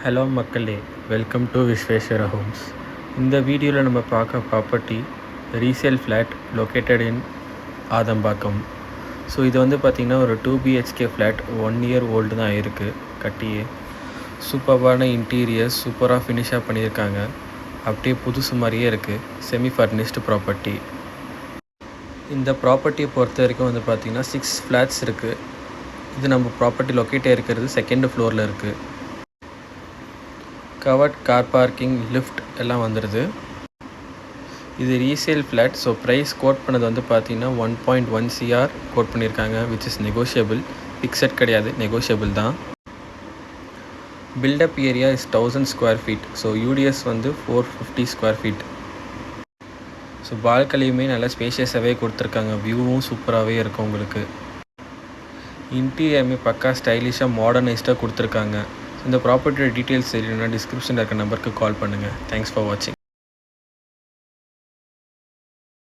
Hello மக்களே, welcome to Visweswara Holmes. இந்த வீடியோவில் நம்ம பார்க்க property resale flat located in Adambakkam. So இது வந்து பார்த்திங்கன்னா ஒரு 2 BHK ஃப்ளாட், 1 இயர் ஓல்டு தான் ஆகிருக்கு கட்டியே. சூப்பரான இன்டீரியர்ஸ், சூப்பராக ஃபினிஷாக பண்ணியிருக்காங்க. அப்படியே புதுசு மாதிரியே இருக்குது. Semi furnished property. இந்த ப்ராப்பர்ட்டியை பொறுத்த வரைக்கும் வந்து பார்த்திங்கன்னா 6 ஃப்ளாட்ஸ் இருக்குது. இது நம்ம ப்ராப்பர்ட்டி லொக்கேட்டாக இருக்கிறது 2nd ஃப்ளோரில் இருக்குது. கவர்ட் கார் பார்க்கிங், லிஃப்ட் எல்லாம் வந்துடுது. இது resale flat. So price quote பண்ணது வந்து பார்த்தீங்கன்னா 1.1 CR கோட் பண்ணியிருக்காங்க, விச் இஸ் நெகோஷியபிள். ஃபிக்ஸட் கிடையாது, நெகோஷியபிள் தான். Built up area is 1000 square feet. So UDS வந்து 450 ஸ்கொயர் ஃபீட். ஸோ பால்கனியுமே நல்லா ஸ்பேஷியஸாகவே கொடுத்துருக்காங்க. வியூவும் சூப்பராகவே இருக்கும் உங்களுக்கு. இன்டீரியருமே பக்கா ஸ்டைலிஷாக மாடர்னைஸ்டாக கொடுத்துருக்காங்க. இந்த ப்ராப்பர்ட்டியோட டீட்டெயில்ஸ் தெரியணும்னா டிஸ்கிரிப்ஷனில் இருக்க நம்பருக்கு கால் பண்ணுங்கள். தேங்க்ஸ் ஃபார் வாட்சிங்.